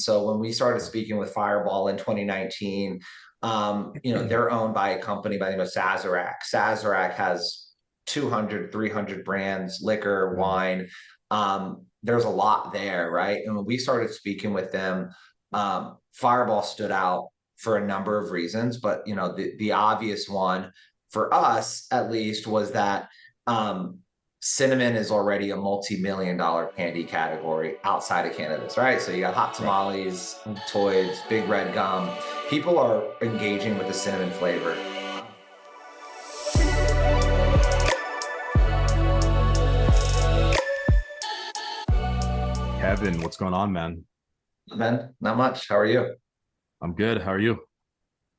So when we started speaking with Fireball in 2019, they're owned by a company by the name of Sazerac. Sazerac has 200, 300 brands, liquor, wine. There's a lot there, right? And when we started speaking with them, Fireball stood out for a number of reasons, but the obvious one for us at least was that cinnamon is already a multi-million-dollar candy category outside of cannabis, right? So you got hot tamales, toys, big red gum. People are engaging with the cinnamon flavor. Kevin, what's going on, man? Ben, not much. How are you? I'm good. How are you?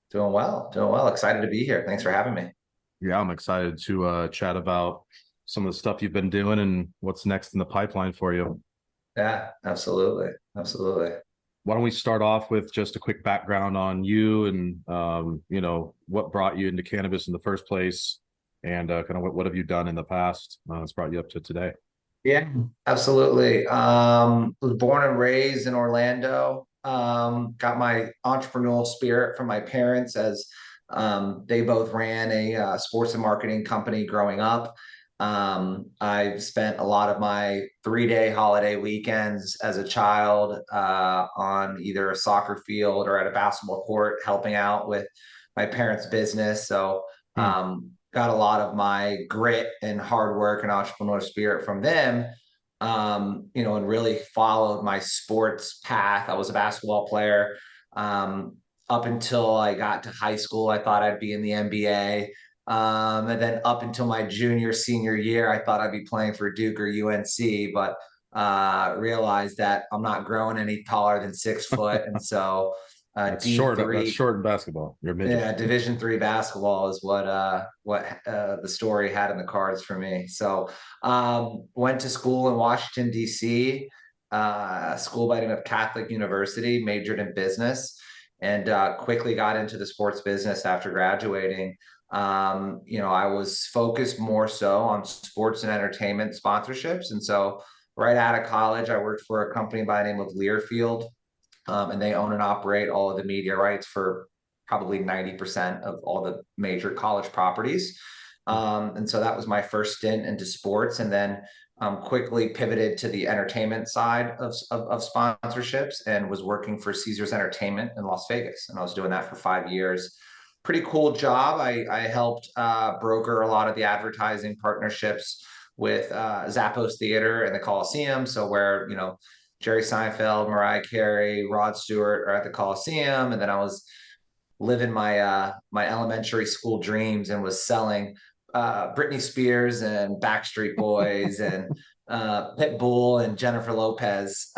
Doing well, doing well. Excited to be here. Thanks for having me. Yeah, I'm excited to chat about some of the stuff you've been doing and what's next in the pipeline for you. Yeah, absolutely. Absolutely. Why don't we start off with just a quick background on you and what brought you into cannabis in the first place, and kind of what have you done in the past that's brought you up to today? Yeah, absolutely. Was born and raised in Orlando. Got my entrepreneurial spirit from my parents as they both ran a sports and marketing company growing up. I've spent a lot of my 3-day holiday weekends as a child on either a soccer field or at a basketball court helping out with my parents' business. So Hmm. got a lot of my grit and hard work and entrepreneurial spirit from them. And really followed my sports path. I was a basketball player. Up until I got to high school, I thought I'd be in the NBA. And then up until my junior, senior year, I thought I'd be playing for Duke or UNC, but realized that I'm not growing any taller than 6 foot. And so That's short. That's D3, short in basketball. You're a midget. yeah, Division 3 basketball is what the story had in the cards for me. So went to school in Washington D.C. School by the name of Catholic University, majored in business, and quickly got into the sports business after graduating. I was focused more so on sports and entertainment sponsorships, and so right out of college, I worked for a company by the name of Learfield, and they own and operate all of the media rights for probably 90% of all the major college properties. And so that was my first stint into sports, and then quickly pivoted to the entertainment side of sponsorships and was working for Caesars Entertainment in Las Vegas. And I was doing that for 5 years. Pretty cool job. I helped broker a lot of the advertising partnerships with Zappos Theater and the Coliseum. So where, Jerry Seinfeld, Mariah Carey, Rod Stewart are at the Coliseum, and then I was living my elementary school dreams and was selling Britney Spears and Backstreet Boys and Pitbull and Jennifer Lopez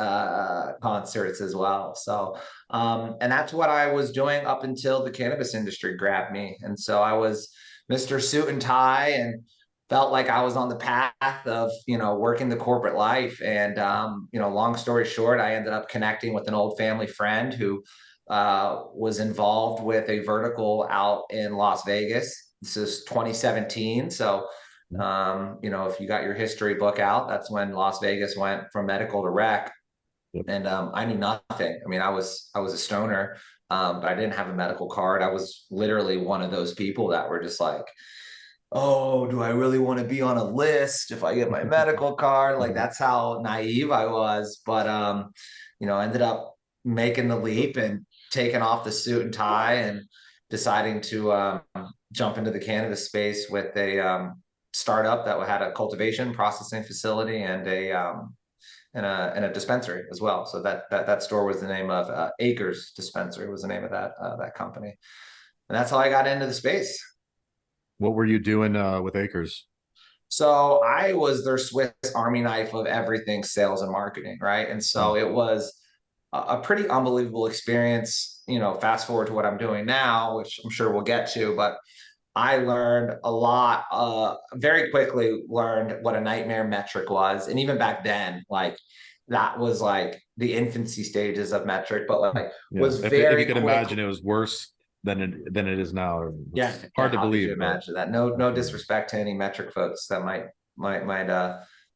concerts as well. So and that's what I was doing up until the cannabis industry grabbed me, and so I was Mr. Suit and Tie and felt like I was on the path of, working the corporate life. And, long story short, I ended up connecting with an old family friend who was involved with a vertical out in Las Vegas. This is 2017. So, if you got your history book out, that's when Las Vegas went from medical to rec. Yep. And I knew nothing. I mean, I was a stoner, but I didn't have a medical card. I was literally one of those people that were just like, oh, do I really want to be on a list if I get my medical card? Like that's how naive I was. But ended up making the leap and taking off the suit and tie and deciding to jump into the cannabis space with a startup that had a cultivation processing facility and a dispensary as well. So that store was the name of Acres Dispensary was the name of that company, and that's how I got into the space. What were you doing with Acres? So I was their Swiss Army knife of everything sales and marketing, right? And so Hmm. it was a pretty unbelievable experience. Fast forward to what I'm doing now, which I'm sure we'll get to, but I learned a lot, very quickly learned what a nightmare metric was. And even back then, like that was like the infancy stages of metric, but like Yeah, was if you very could quick. imagine, it was worse than it is now. Yeah, It's yeah. hard to How could you believe, but imagine that? No definitely. disrespect to any metric folks that might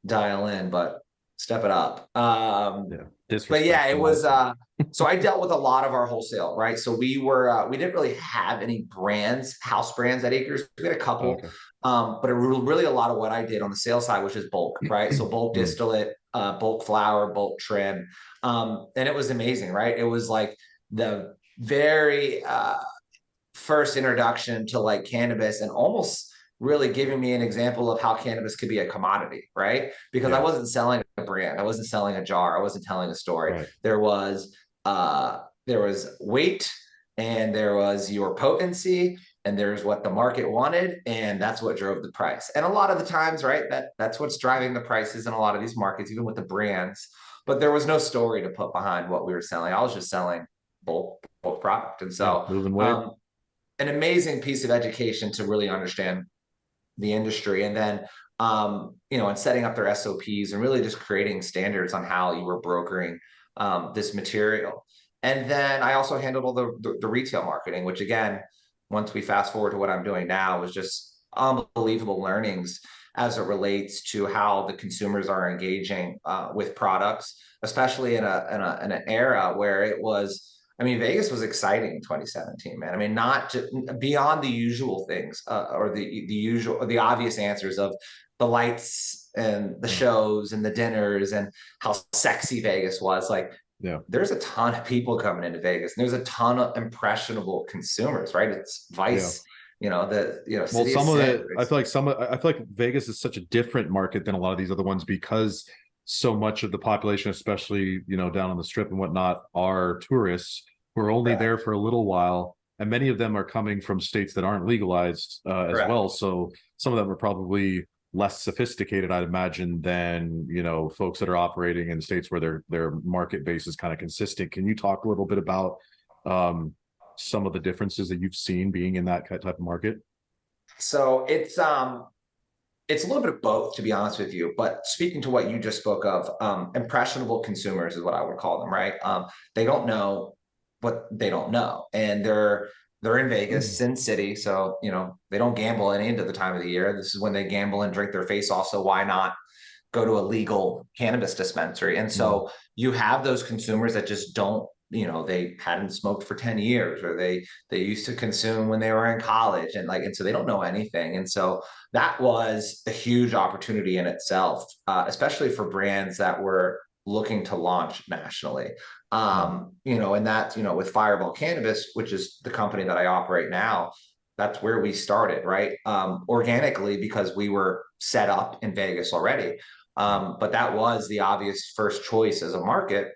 dial in, but step it up. Yeah. But yeah, it Disrespectful, was honestly. so I dealt with a lot of our wholesale, right? So we didn't really have any brands, house brands at Acres. We had a Oh, couple, okay. but really a lot of what I did on the sales side was just bulk, right? So bulk Mm, distillate, bulk flower, bulk trim. And it was amazing, right? It was like the very first introduction to like cannabis and almost really giving me an example of how cannabis could be a commodity, right? Because I yeah, wasn't selling a brand, I wasn't selling a jar, I wasn't telling a story. right. There was weight, and there was your potency, and there's what the market wanted, and that's what drove the price. And a lot of the times, right, that's what's driving the prices in a lot of these markets, even with the brands. But there was no story to put behind what we were selling. I was just selling bulk product. And Yeah, so moving weight. an amazing piece of education to really understand the industry. And then, and setting up their SOPs and really just creating standards on how you were brokering this material. And then I also handled all the retail marketing, which again, once we fast forward to what I'm doing now, was just unbelievable learnings as it relates to how the consumers are engaging with products, especially in an era where it was. I mean, Vegas was exciting in 2017, man. I mean, not just, beyond the usual things or the usual or the obvious answers of the lights and the Yeah, shows and the dinners and how sexy Vegas was. Like, yeah, there's a ton of people coming into Vegas, and there's a ton of impressionable consumers, right? It's yeah. Vice, Well, City of some of Sin. it, I feel like I feel like Vegas is such a different market than a lot of these other ones because so much of the population, especially down on the strip and whatnot, are tourists who are only there Correct. for a little while, and many of them are coming from states that aren't legalized as Correct. well. So some of them are probably less sophisticated, I'd imagine, than folks that are operating in states where their market base is kind of consistent. Can you talk a little bit about um, some of the differences that you've seen being in that type of market? So it's a little bit of both, to be honest with you. But speaking to what you just spoke of, impressionable consumers is what I would call them, right? They don't know what they don't know, and they're in Vegas, Sin City, so they don't gamble any of the time of the year. This is when they gamble and drink their face off. So why not go to a legal cannabis dispensary? And Mm, so you have those consumers that just don't, they hadn't smoked for 10 years, or they used to consume when they were in college, and so they don't know anything. And so that was a huge opportunity in itself, especially for brands that were looking to launch nationally. yeah, And that, with Fireball Cannabis, which is the company that I operate now, that's where we started, right? Organically, because we were set up in Vegas already. But that was the obvious first choice as a market.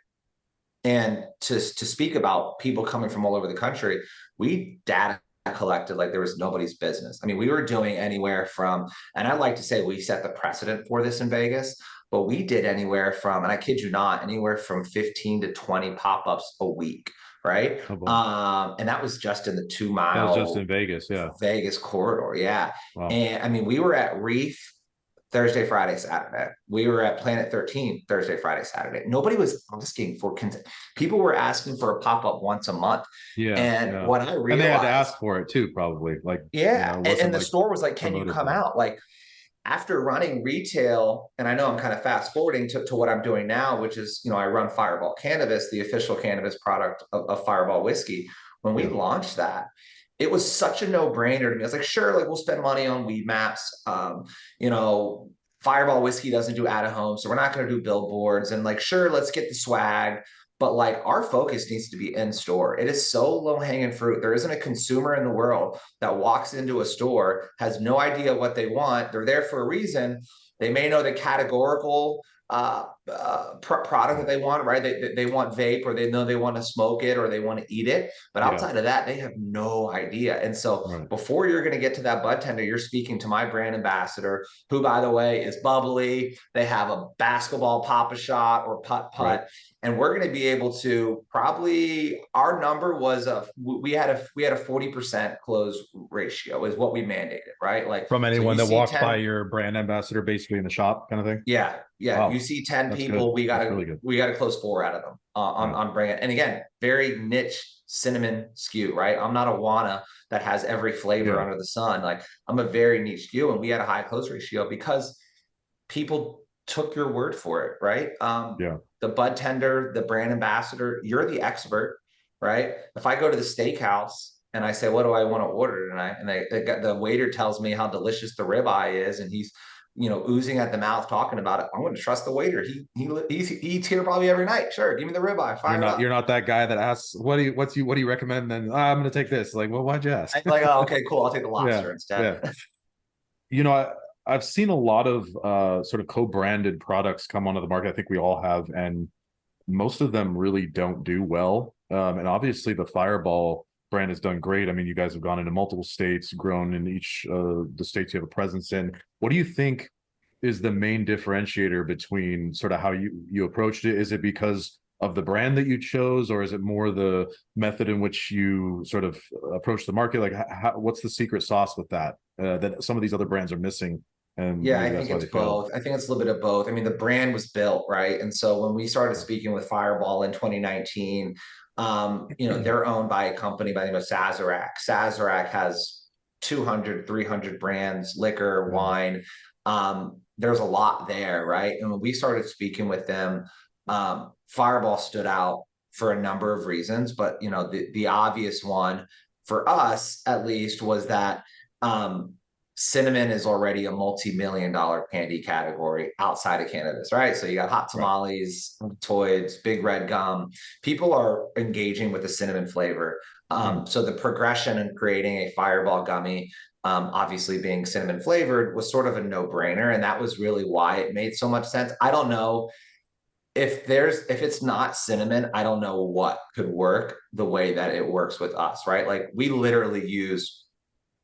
And to speak about people coming from all over the country, we data collected like there was nobody's business. I mean, we were doing anywhere from, and I like to say we set the precedent for this in Vegas, but we did anywhere from, and I kid you not, anywhere from 15 to 20 pop-ups a week, right? oh boy, And that was just in the two that was just mile in Vegas. Yeah, Vegas corridor. Yeah. wow, And I mean, we were at Reef Thursday, Friday, Saturday. We were at Planet 13 Thursday, Friday, Saturday. Nobody was asking for people were asking for a pop-up once a month. yeah, And yeah, what I and they had to realized, ask for it too, probably. Like, yeah, it and wasn't the like store was like, can you promoted come by them. out? Like, after running retail, and I know I'm kind of fast forwarding to what I'm doing now, which is, I run Fireball Cannabis, the official cannabis product of Fireball Whiskey. When we Yeah, launched that, it was such a no-brainer to me. I was like, sure, like we'll spend money on weed maps. You know, Fireball Whiskey doesn't do out of home, so we're not going to do billboards. And like, sure, let's get the swag. But like our focus needs to be in store. It is so low hanging fruit. There isn't a consumer in the world that walks into a store, has no idea what they want. They're there for a reason. They may know the categorical product that right, they want, right? They want vape, or they know they want to smoke it, or they want to eat it. But yeah, outside of that, they have no idea. And so right, before you're going to get to that bud tender, you're speaking to my brand ambassador, who, by the way, is bubbly. They have a basketball pop a shot or putt right. putt. And we're going to be able to probably, our number was we had a 40% close ratio is what we mandated, right? Like, From so anyone you that see walked by 10. your brand ambassador, basically in the shop, kind of thing. Yeah, yeah. You Wow, see 10 that's good. people, we That's gotta really good. we gotta close four out of them on Yeah, on bringing it. And again, very niche cinnamon skew, right? I'm not a Wana that has every flavor yeah, under the sun. Like, I'm a very niche skew, and we had a high close ratio because people took your word for it, right? yeah. the bud tender, the brand ambassador, you're the expert, right? If I go to the steakhouse and I say, what do I want to order tonight? And the waiter tells me how delicious the ribeye is, and he's, oozing at the mouth talking about it. I'm going to trust the waiter. He eats here probably every night. Sure, give me the ribeye, fire it up. You're not that guy that asks, what do you recommend? Then I'm going to take this. Like, well, why'd you ask? I'm like, oh, okay, cool. I'll take the Yeah, lobster instead. yeah. You know, I've seen a lot of sort of co-branded products come onto the market. I think we all have, and most of them really don't do well. And obviously, the Fireball brand has done great. I mean, you guys have gone into multiple states, grown in each the states you have a presence in. What do you think is the main differentiator between sort of how you approached it? Is it because of the brand that you chose, or is it more the method in which you sort of approach the market? Like, what's the secret sauce with that that some of these other brands are missing? And Yeah, maybe I that's think why it's they failed. both. I think it's a little bit of both. I mean, the brand was built, right? And so when we started speaking with Fireball in 2019, they're owned by a company by the name of Sazerac. Sazerac has 200, 300 brands, liquor, Yeah. wine. There's a lot there, right? And when we started speaking with them, Fireball stood out for a number of reasons, but the obvious one for us at least was that cinnamon is already a multi-million-dollar candy category outside of cannabis, right? So you got hot Right. tamales, toids, big red gum. People are engaging with the cinnamon flavor. Mm. So the progression in creating a fireball gummy, obviously being cinnamon flavored, was sort of a no-brainer, and that was really why it made so much sense. I don't know if it's not cinnamon, I don't know what could work the way that it works with us, right? Like we literally use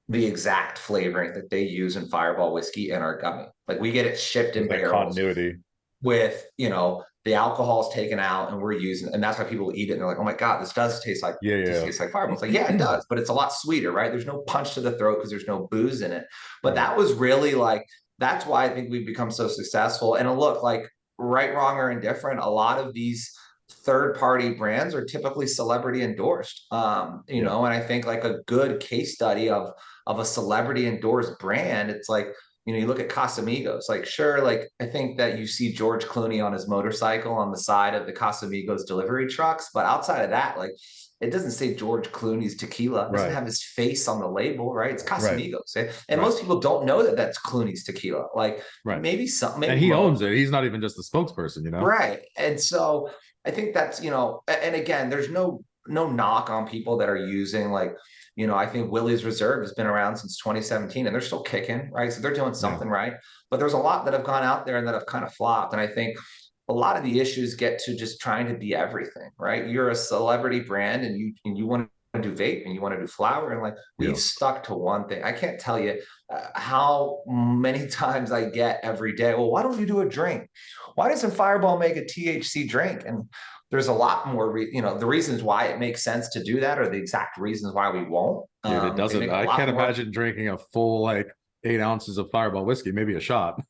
the exact flavoring that they use in Fireball whiskey in our gummy. Like we get it shipped There's in that barrels continuity. with, the alcohol's taken out and we're using, and that's why people eat it. And they're like, oh my God, this does taste like, Yeah, just yeah. tastes like Fireball. It's like, yeah, it does, but it's a lot sweeter, right? There's no punch to the throat because there's no booze in it. But Right. that was really like, that's why I think we've become so successful. And look, like right, wrong, or indifferent, a lot of these third party brands are typically celebrity endorsed. Yeah. And I think like a good case study of a celebrity endorsed brand, it's like, you look at Casamigos, like, sure, like, I think that you see George Clooney on his motorcycle on the side of the Casamigos delivery trucks. But outside of that, like, it doesn't say George Clooney's tequila. It doesn't Right. have his face on the label, right? It's Right. Casamigos. And Right. most people don't know that that's Clooney's tequila. Like, Right. maybe some, And maybe he most. owns it. He's not even just the spokesperson, you know? Right. And so I think that's, and again, there's no knock on people that are using like, I think Willie's Reserve has been around since 2017 and they're still kicking, right? So they're doing Yeah. something right. But there's a lot that have gone out there and that have kind of flopped. And I think a lot of the issues get to just trying to be everything, right? You're a celebrity brand and you want to do vape and you want to do flower, and like we've Yeah. stuck to one thing. I can't tell you how many times I get every day. Well, why don't you do a drink? Why doesn't Fireball make a THC drink? And there's a lot more, the reasons why it makes sense to do that are the exact reasons why we won't. Dude, it They doesn't. make a I lot can't more. imagine drinking a full like 8 ounces of Fireball whiskey, maybe a shot.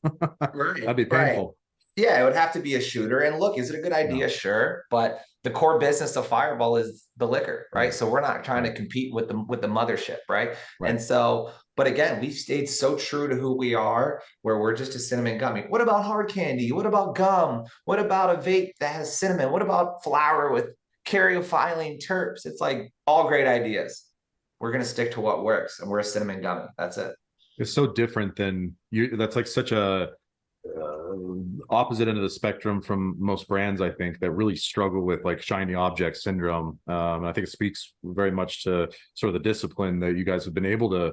Right, That'd be right. painful. Yeah, it would have to be a shooter. And look, is it a good idea? No. Sure, but the core business of Fireball is the liquor, right? Right. So we're not trying to Right. compete with the mothership, right? Right. And so, but again, we've stayed so true to who we are, where we're just a cinnamon gummy. What about hard candy? What about gum? What about a vape that has cinnamon? What about flour with caryophyllene terps? It's like all great ideas. We're gonna stick to what works, and we're a cinnamon gummy. That's it. It's so different than you. That's like such a opposite end of the spectrum from most brands, I think, that really struggle with like shiny object syndrome. And I think it speaks very much to sort of the discipline that you guys have been able to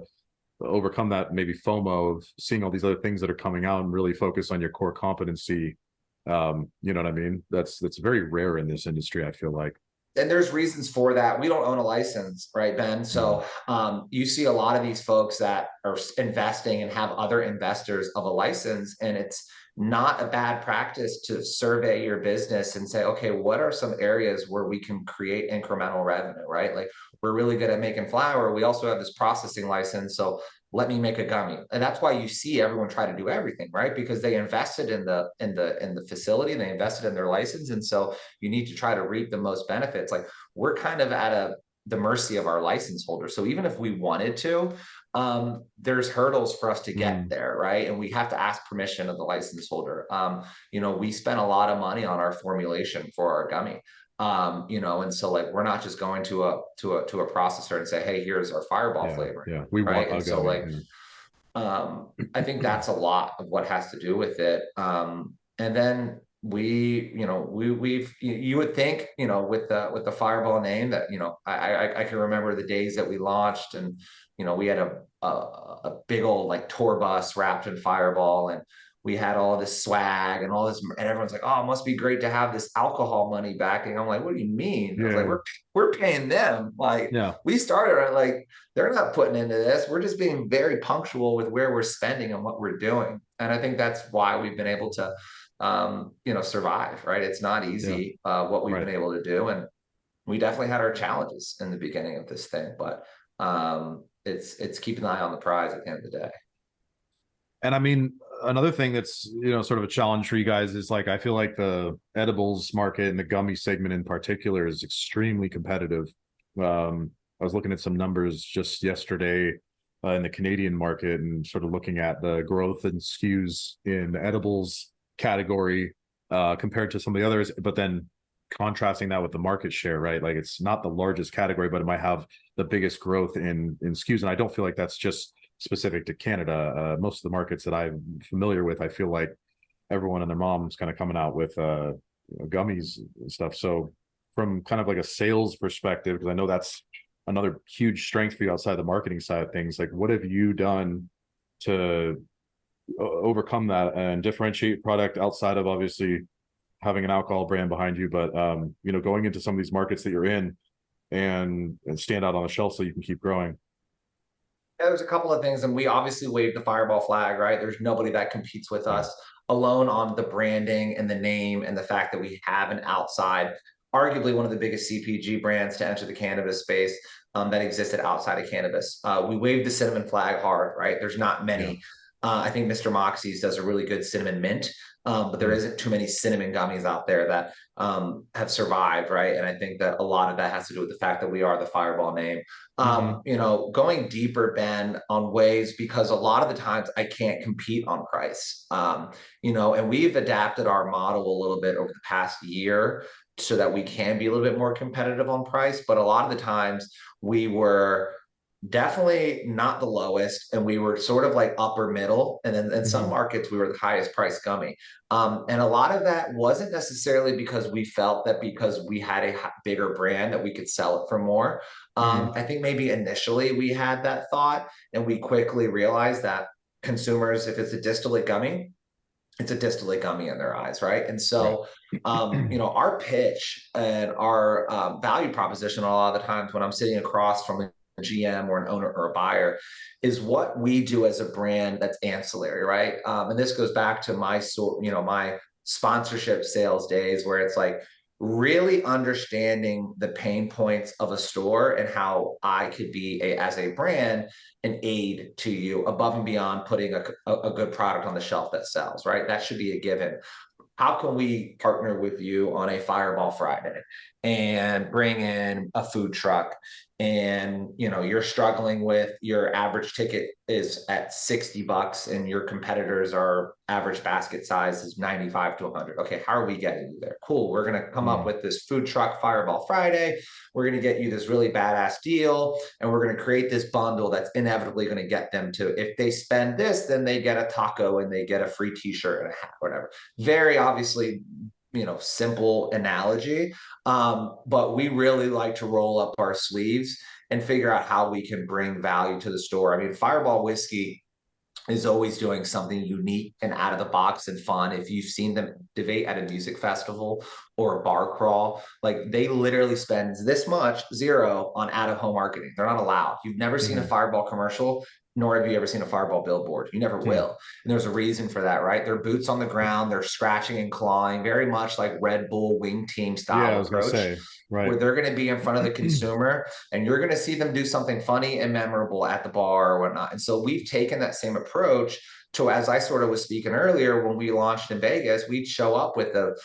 overcome, that maybe FOMO of seeing all these other things that are coming out and really focus on your core competency. You know what I mean? That's very rare in this industry, I feel like. And there's reasons for that. We don't own a license, right, Ben? No. So you see a lot of these folks that are investing and have other investors of a license, and it's not a bad practice to survey your business and say, okay, what are some areas where we can create incremental revenue, right? Like we're really good at making flour. We also have this processing license, so let me make a gummy. And that's why you see everyone try to do everything, right? Because they invested in the facility and they invested in their license. And so you need to try to reap the most benefits. Like we're kind of at the mercy of our license holder. So even if we wanted to, there's hurdles for us to get Mm, there, right? And we have to ask permission of the license holder. We spent a lot of money on our formulation for our gummy. And so like we're not just going to a processor and say, hey, here's our fireball yeah, flavoring, yeah. We want right? a And so gummy. like Yeah. I think that's a lot of what has to do with it. And then we've you would think, with the Fireball name that, I can remember the days that we launched, and we had a big old like tour bus wrapped in Fireball, and we had all this swag and all this, and everyone's like, oh, it must be great to have this alcohol money backing. I'm like, what do you mean? I was like, Yeah. we're paying them. Like Yeah. we started at like they're not putting into this. We're just being very punctual with where we're spending and what we're doing. And I think that's why we've been able to, survive, right? It's not Yeah. easy, what we've Right. been able to do. And we definitely had our challenges in the beginning of this thing, but it's keeping an eye on the prize at the end of the day. And I mean, another thing that's, sort of a challenge for you guys is like, I feel like the edibles market and the gummy segment in particular is extremely competitive. I was looking at some numbers just yesterday in the Canadian market and sort of looking at the growth in SKUs in the edibles category compared to some of the others, but then contrasting that with the market share, right? Like it's not the largest category, but it might have the biggest growth in SKUs. And I don't feel like that's just specific to Canada. Most of the markets that I'm familiar with, I feel like everyone and their mom's kind of coming out with gummies and stuff. So from kind of like a sales perspective, because I know that's another huge strength for you outside the marketing side of things, like what have you done to overcome that and differentiate product outside of obviously having an alcohol brand behind you, but going into some of these markets that you're in and stand out on the shelf so you can keep growing? Yeah, there's a couple of things, and we obviously waved the Fireball flag, right? There's nobody that competes with Yeah. us alone on the branding and the name and the fact that we have an outside, arguably one of the biggest CPG brands to enter the cannabis space, that existed outside of cannabis. We waved the cinnamon flag hard, right? There's not Yeah. many. I think Mr. Moxie's does a really good cinnamon mint, but there Mm. isn't too many cinnamon gummies out there that have survived, right? And I think that a lot of that has to do with the fact that we are the Fireball name. Mm-hmm. Going deeper, Ben, on ways, because a lot of the times I can't compete on price. And we've adapted our model a little bit over the past year so that we can be a little bit more competitive on price. But a lot of the times we were definitely not the lowest, and we were sort of like upper middle, and then in some Mm-hmm. markets we were the highest price gummy. And a lot of that wasn't necessarily because we felt that because we had a bigger brand that we could sell it for more. Mm-hmm. I think maybe initially we had that thought, and we quickly realized that consumers, if it's a distillate gummy, it's a distillate gummy in their eyes, right? And Right. so, our pitch and our value proposition a lot of the times when I'm sitting across from a GM or an owner or a buyer is what we do as a brand that's ancillary, right? And this goes back to my sponsorship sales days where it's like really understanding the pain points of a store and how I could be as a brand an aid to you above and beyond putting a good product on the shelf that sells, right? That should be a given. How can we partner with you on a Fireball Friday and bring in a food truck? And you're struggling with your average ticket is at $60 and your competitors are average basket size is 95 to 100. Okay, how are we getting you there? Cool. We're going to come up Mm. with this food truck Fireball Friday. We're going to get you this really badass deal, and we're going to create this bundle that's inevitably going to get them to, if they spend this, then they get a taco and they get a free t-shirt and a hat, whatever. Very obviously, simple analogy. But we really like to roll up our sleeves and figure out how we can bring value to the store. I mean, Fireball Whiskey is always doing something unique and out of the box and fun. If you've seen them debate at a music festival or a bar crawl, like they literally spend this much, zero, on out of home marketing. They're not allowed. You've never seen a Mm-hmm. Fireball commercial nor have you ever seen a Fireball billboard. You never Hmm. will. And there's a reason for that, right? They're boots on the ground, they're scratching and clawing, very much like Red Bull wing team Yeah, I style was gonna approach, say, right. where they're going to be in front of the consumer and you're going to see them do something funny and memorable at the bar or whatnot. And so we've taken that same approach to, as I sort of was speaking earlier, when we launched in Vegas, we'd show up with a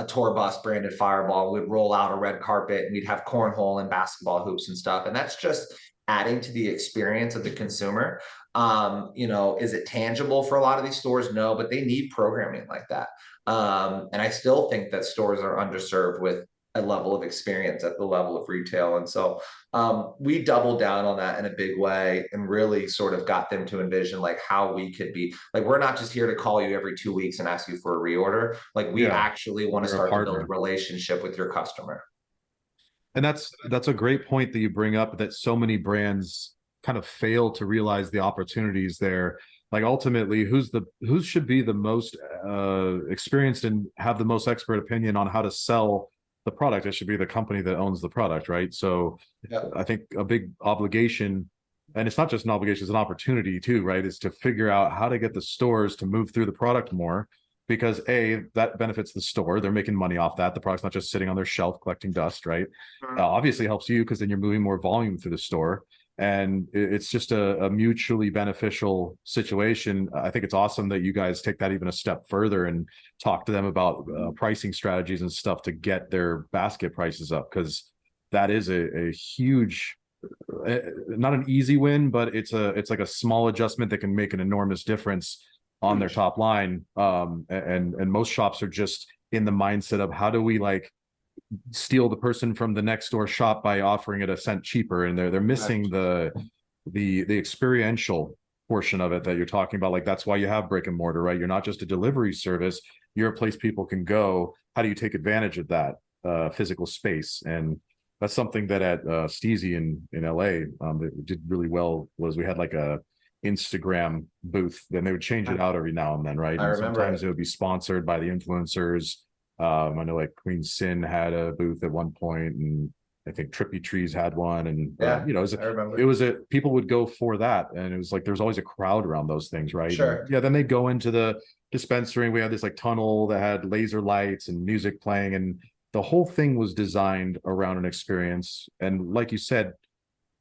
tour bus branded Fireball. We'd roll out a red carpet and we'd have cornhole and basketball hoops and stuff. And that's just adding to the experience of the consumer. Is it tangible for a lot of these stores? No, but they need programming like that. And I still think that stores are underserved with a level of experience at the level of retail. And so we doubled down on that in a big way and really sort of got them to envision like how we could be like, we're not just here to call you every 2 weeks and ask you for a reorder. Like we Yeah, actually want to you're a start to build a partner. relationship with your customer. And that's a great point that you bring up, that so many brands kind of fail to realize the opportunities there. Like ultimately, who should be the most experienced and have the most expert opinion on how to sell the product? It should be the company that owns the product, right? So Yeah. I think a big obligation, and it's not just an obligation, it's an opportunity too, right? Is to figure out how to get the stores to move through the product more, because A, that benefits the store. They're making money off that. The product's not just sitting on their shelf collecting dust, right? Obviously helps you because then you're moving more volume through the store. And it's just a mutually beneficial situation. I think it's awesome that you guys take that even a step further and talk to them about pricing strategies and stuff to get their basket prices up, because that is a huge, not an easy win, but it's like a small adjustment that can make an enormous difference on their top line. And most shops are just in the mindset of how do we like steal the person from the next door shop by offering it a cent cheaper, and they're missing the experiential portion of it that you're talking about. Like that's why you have brick and mortar, right? You're not just a delivery service, you're a place people can go. How do you take advantage of that physical space? And that's something that at Steezy in LA that did really well. Was we had like a Instagram booth, then they would change it out every now and then, right? I And remember sometimes it. it would be sponsored by the influencers. I know like Queen Sin had a booth at one point, and I think Trippy Trees had one, and Yeah, I it remember. was a people would go for that, and it was like there's always a crowd around those things, right? And Sure. yeah, then they go into the dispensary, and we had this like tunnel that had laser lights and music playing, and the whole thing was designed around an experience. And like you said,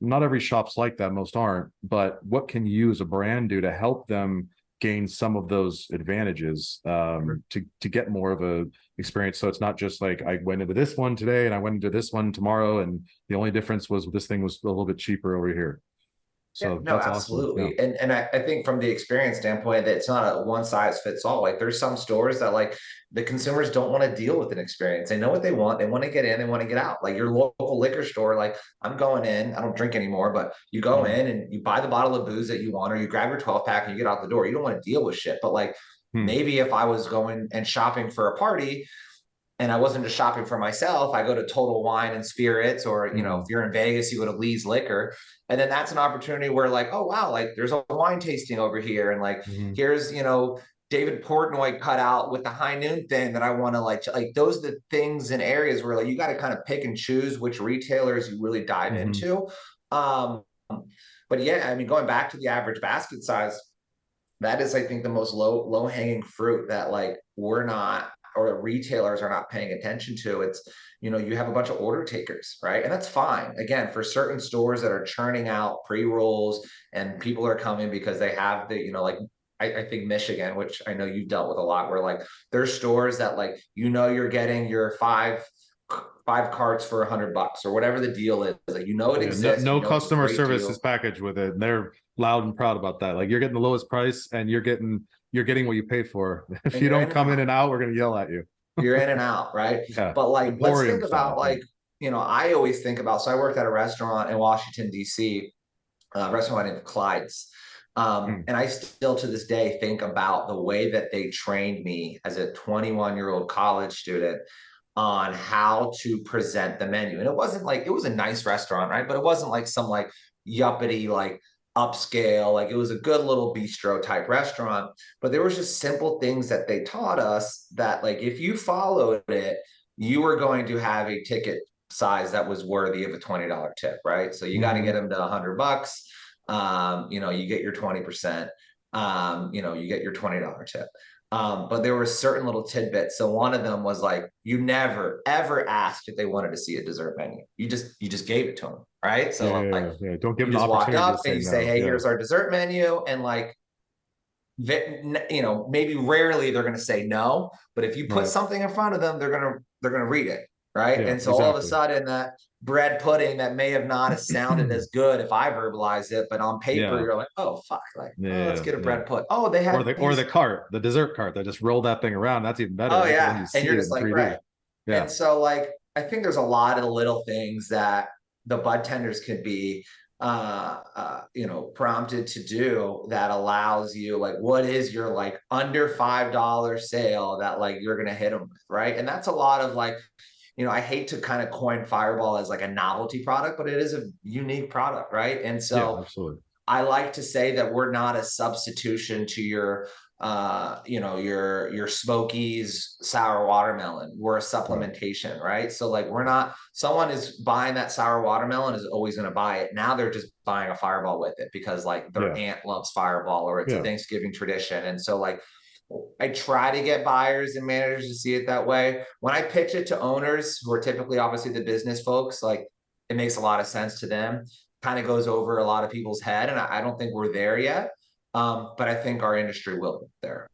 not every shop's like that, most aren't, but what can you as a brand do to help them gain some of those advantages to get more of a experience? So it's not just like I went into this one today and I went into this one tomorrow, and the only difference was this thing was a little bit cheaper over here. Yeah, So no, that's awesome. Yeah. absolutely. And I think from the experience standpoint, that it's not a one size fits all. Like there's some stores that like the consumers don't want to deal with an experience. They know what they want. They want to get in, they want to get out. Like your local liquor store, like I'm going in, I don't drink anymore, but you go Mm-hmm. in and you buy the bottle of booze that you want, or you grab your 12 pack and you get out the door. You don't want to deal with shit. But like Hmm. maybe if I was going and shopping for a party, and I wasn't just shopping for myself, I go to Total Wine and Spirits, or if Mm-hmm. you're in Vegas, you go to Lee's Liquor, and then that's an opportunity where like, oh wow, like there's a wine tasting over here, and like Mm-hmm. here's David Portnoy cut out with the high noon thing that I want to like those are the things and areas where like you got to kind of pick and choose which retailers you really dive Mm-hmm. into. Um, but yeah, I mean, going back to the average basket size, that is, I think, the most low hanging fruit that like we're not, or the retailers are not paying attention to. It's, you have a bunch of order takers, right? And that's fine. Again, for certain stores that are churning out pre-rolls and people are coming because they have the, like I think Michigan, which I know you've dealt with a lot, where like there's stores that like you're getting your five carts for $100 or whatever the deal is. Like it Yeah, no, exists, no it's a customer great service is deal. packaged with it, and they're loud and proud about that. Like you're getting the lowest price, and you're getting what you pay for. If And you you're don't in and come in out. and out, we're gonna yell at you. You're in and out, right? Yeah, But like, let's think Emporium about style. Yeah. like, I always think about, so I worked at a restaurant in Washington, D.C., a restaurant in Clyde's. Mm. And I still to this day think about the way that they trained me as a 21-year-old college student on how to present the menu. And it wasn't like, it was a nice restaurant, right? But it wasn't like some like yuppity, like upscale, like it was a good little bistro type restaurant. But there was just simple things that they taught us that like if you followed it, you were going to have a ticket size that was worthy of a $20 tip, right? So you got to get Hmm. them to $100. You get your 20%, you get your $20 tip. But there were certain little tidbits. So one of them was like, you never ever asked if they wanted to see a dessert menu. You just gave it to them, right? So like Yeah. Don't give you them the just walked opportunity to up and say you say, no. hey, Yeah. here's our dessert menu, and like maybe rarely they're going to say no, but if you put Right. something in front of them, they're going to read it, right? Yeah, And so all of a exactly. sudden that bread pudding that may have not have sounded as good if I verbalized it, but on paper Yeah. you're like, oh fuck, like, oh, let's Yeah. get a Yeah. bread pudding. Oh, they had Or the these. cart, the dessert cart that just roll that thing around. That's even better, Oh right? Because then yeah, you and see you're it just in like, 3D. right. Yeah. And so like I think there's a lot of little things that the bud tenders could be prompted to do that allows you, like, what is your like under $5 sale that like you're gonna hit them with, right? And that's a lot of like, I hate to kind of coin Fireball as like a novelty product, but it is a unique product, right? And Yeah, so absolutely. I like to say that we're not a substitution to your Smokies sour watermelon. We're a Right. supplementation, right? So like we're not, someone is buying that sour watermelon is always going to buy it. Now they're just buying a Fireball with it because like their Yeah. aunt loves Fireball or it's a Yeah. Thanksgiving tradition. And so like I try to get buyers and managers to see it that way. When I pitch it to owners who are typically obviously the business folks, like it makes a lot of sense to them, kind of goes over a lot of people's head. And I don't think we're there yet. But I think our industry will be there.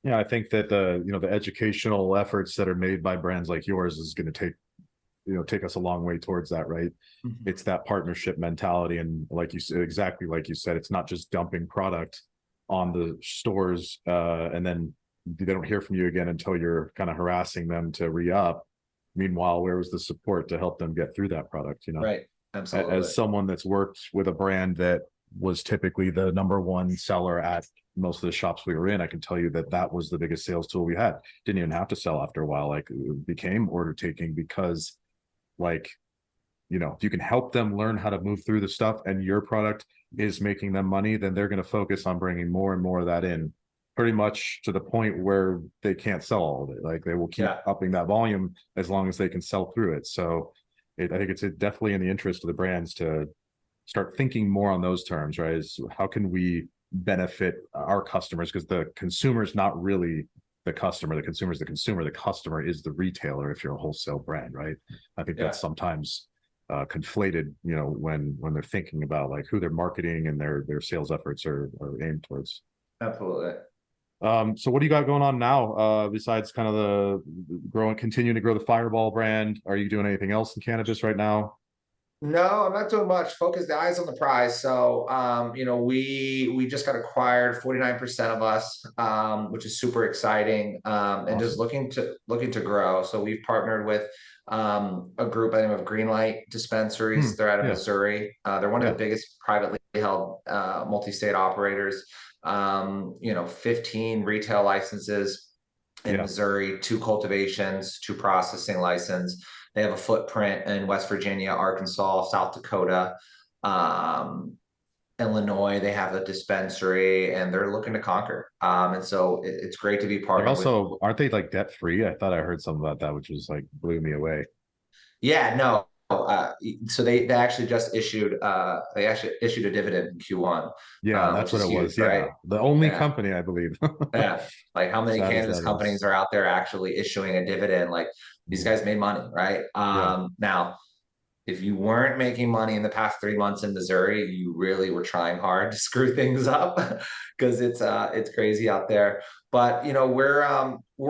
Yeah, I think that the educational efforts that are made by brands like yours is going to take us a long way towards that, right? Mhm. It's that partnership mentality, and like you said, exactly like you said, it's not just dumping product on the stores, and then they don't hear from you again until you're kind of harassing them to re-up. Meanwhile, where was the support to help them get through that product? Right. Absolutely. As someone that's worked with a brand that was typically the number one seller at most of the shops we were in, I can tell you that that was the biggest sales tool we had. Didn't even have to sell after a while. Like it became order taking because, like, if you can help them learn how to move through the stuff and your product is making them money, then they're going to focus on bringing more and more of that in, pretty much to the point where they can't sell all of it. Like they will keep Yeah. upping that volume as long as they can sell through it. So I think it's definitely in the interest of the brands to start thinking more on those terms, right? Is how can we benefit our customers? Because the consumer is not really the customer. The consumer is the consumer. The customer is the retailer if you're a wholesale brand, right? I think Yeah. that's sometimes conflated, when they're thinking about like who their marketing and their sales efforts are aimed towards. Absolutely. So what do you got going on now, besides kind of the continuing to grow the Fireball brand? Are you doing anything else in cannabis right now? No, I'm not doing much. Focus the eyes on the prize. So, we just got acquired 49% of us, which is super exciting, and just Awesome. looking to grow. So we've partnered with a group by the name of Greenlight Hmm. Dispensaries. They're out of Yeah. Missouri. They're one of the Yeah. biggest privately held multi-state operators. 15 retail licenses in Yeah. Missouri, two cultivations, two processing license. They have a footprint in West Virginia, Arkansas, South Dakota, um, Illinois. They have a dispensary, and they're looking to conquer. And so it's great to be They're partnered with. also, aren't they like debt free? I thought I heard something about that, which was like blew me away. Yeah, no. So they actually just issued a dividend in Q1, Yeah, that's which what is it huge, was. right? Yeah. The only Yeah. company, I believe. Yeah. Like how many Sad as cannabis that companies is. are out there actually issuing a dividend? Like these Mhm. guys made money, right? Yeah. Now, if you weren't making money in the past 3 months in Missouri, you really were trying hard to screw things up because it's crazy out there. But we're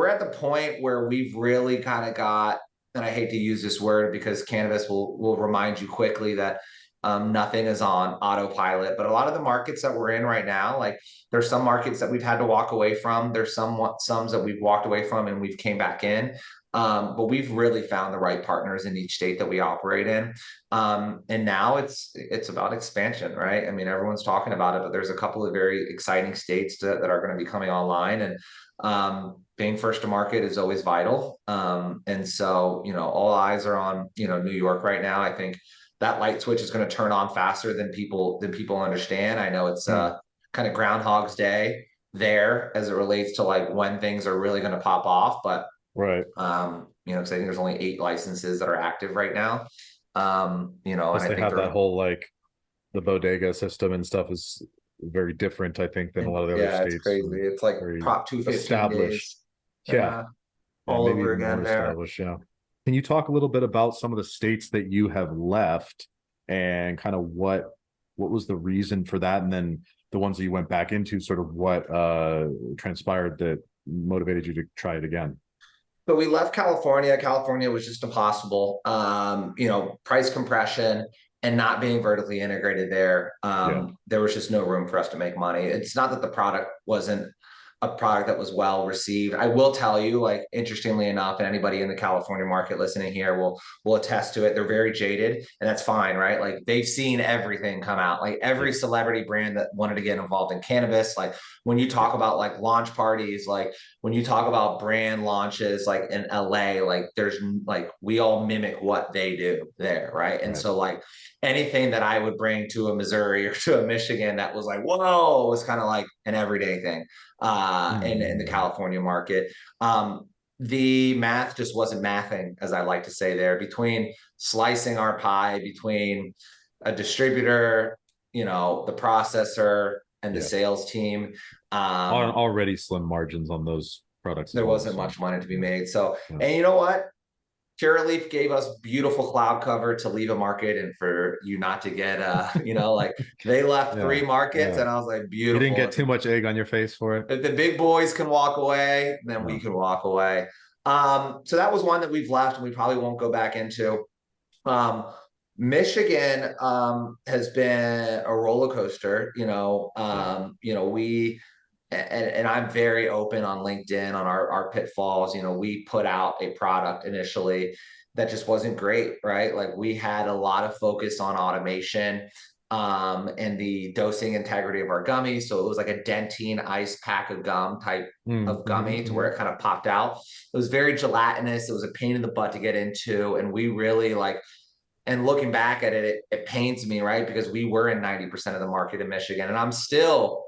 at the point where we've really kind of got, and I hate to use this word because cannabis will remind you quickly that nothing is on autopilot. But a lot of the markets that we're in right now, like there's some markets that we've had to walk away from. There's some that we've walked away from and we've came back in. But we've really found the right partners in each state that we operate in. And now it's about expansion, right? I mean, everyone's talking about it, but there's a couple of very exciting states that are going to be coming online. And being first to market is always vital. And so, all eyes are on, New York right now. I think that light switch is going to turn on faster than people understand. I know it's Hmm. kind of Groundhog's Day there as it relates to like when things are really going to pop off, but Right. because I think there's only 8 licenses that are active right now. And Plus I they think have they're that whole like the bodega system and stuff is very different, I think, than a lot of the other Yeah, it's states. crazy. It's like Very Prop 215 established. days. Yeah. Yeah, Yeah, all maybe over even more again there. established. Yeah. Can you talk a little bit about some of the states that you have left and kind of what was the reason for that? And then the ones that you went back into, sort of what transpired that motivated you to try it again? But we left California. California was just impossible. Price compression and not being vertically integrated there. Yeah. There was just no room for us to make money. It's not that the product wasn't a product that was well received. I will tell you, like, interestingly enough, and anybody in the California market listening here will attest to it. They're very jaded, and that's fine, right? Like, they've seen everything come out, like every Yeah. celebrity brand that wanted to get involved in cannabis. Like, when you Yeah. talk about like launch parties, like when you talk about brand launches, like in LA, like there's like we all mimic what they do there, right? And Right. so like anything that I would bring to a Missouri or to a Michigan that was like, whoa, was kind of like an everyday thing in the Mm-hmm. California market. The math just wasn't mathing, as I like to say there, between slicing our pie between a distributor, the processor and the Yeah. sales team. Um, Already slim margins on those products as there well. wasn't So much money to be yeah. made. So, Yeah. and you know what? Curaleaf gave us beautiful cloud cover to leave a market and for you not to get like they left Yeah. three markets Yeah. and I was like, You didn't beautiful. get too much egg on your face for it. If the big boys can walk away, then we No. can walk away. So that was one that we've left and we probably won't go back into. Um, Michigan has been a roller coaster. Yeah. And I'm very open on LinkedIn on our pitfalls. We put out a product initially that just wasn't great, right? Like we had a lot of focus on automation and the dosing integrity of our gummies. So it was like a dentine ice pack of gum type of Mm-hmm. gummy to where Mm-hmm. it kind of popped out. It was very gelatinous. It was a pain in the butt to get into. And we really like, and looking back at it pains me, right? Because we were in 90% of the market in Michigan. And I'm still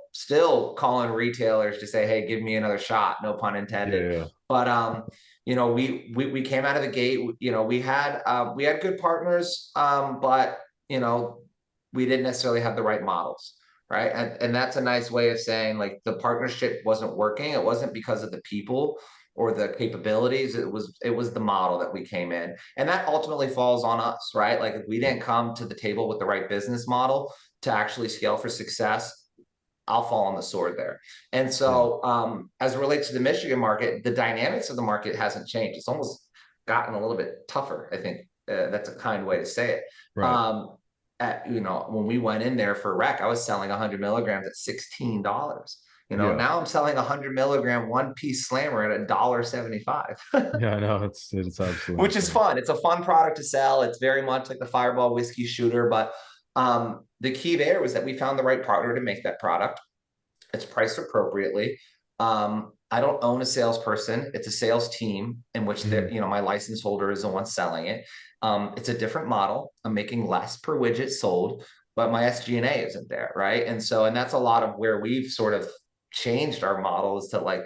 calling retailers to say, hey, give me another shot, no pun Yeah. intended. Yeah. But we came out of the gate, we had good partners, but we didn't necessarily have the right models. Right. And that's a nice way of saying like the partnership wasn't working. It wasn't because of the people or the capabilities. It was the model that we came in. And that ultimately falls on us, right? Like if we Yeah. didn't come to the table with the right business model to actually scale for success, I'll fall on the sword there. And Yeah. so as it relates to the Michigan market, the dynamics of the market hasn't changed. It's almost gotten a little bit tougher, I think. That's a kind way to say it. Right. Um, when we went in there for rec, I was selling 100 milligrams at $16. Yeah. Now I'm selling 100 milligram one piece slammer at $1.75, Yeah. I know it's absolutely which is insane. fun. It's a fun product to sell. It's very much like the Fireball whiskey shooter, but the key there was that we found the right partner to make that product. It's priced appropriately. I don't own a salesperson. It's a sales team in which Mm-hmm. my license holder is the one selling it. It's a different model. I'm making less per widget sold, but my SG&A isn't there, right? And that's a lot of where we've sort of changed our model is to like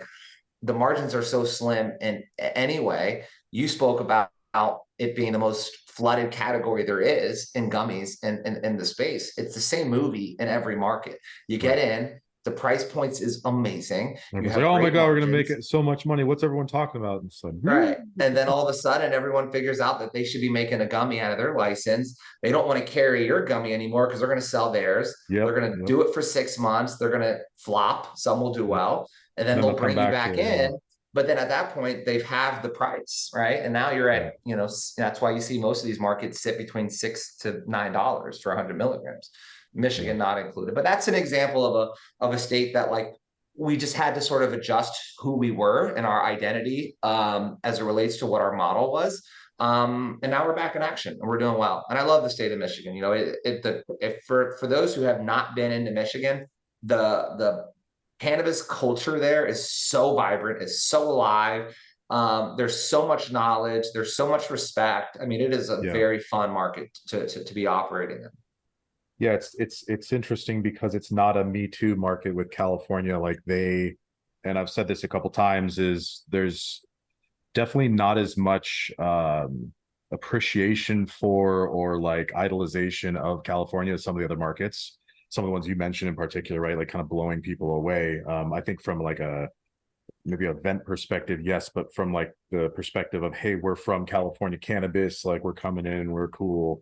the margins are so slim. And anyway, you spoke about it being the most flooded category there is in gummies and in the space. It's the same movie in every market. You get Right. in, the price points is amazing. You Everyone's like, have "Oh my great God, we're gonna make margins. it so much money. What's everyone talking about?" And so, Right. And then all of a sudden, everyone figures out that they should be making a gummy out of their license. They don't want to carry your gummy anymore because they're going to sell theirs. They're yep, going to yep, do it for 6 months. They're going to flop. Some will do yep. well. And then And then they'll they'll come bring you back to back it. Yeah. in. But then at that point, they've halved the price. Right. And now you're at, Right. that's why you see most of these markets sit between $6 to $9 for 100 milligrams, Yeah. Michigan not included. But that's an example of a state that like we just had to sort of adjust who we were and our identity as it relates to what our model was. And now we're back in action and we're doing well. And I love the state of Michigan. For those who have not been into Michigan, the cannabis culture there is so vibrant, is so alive. There's so much knowledge, there's so much respect. I mean, it is a Yeah. very fun market to be operating in. Yeah, it's interesting because it's not a Me Too market with California. Like and I've said this a couple times, is there's definitely not as much appreciation for or like idolization of California as some of the other markets. Some of the ones you mentioned in particular, right? Like kind of blowing people away. I think from like a maybe a vent perspective, yes, but from like the perspective of, hey, we're from California cannabis, like we're coming in, we're cool.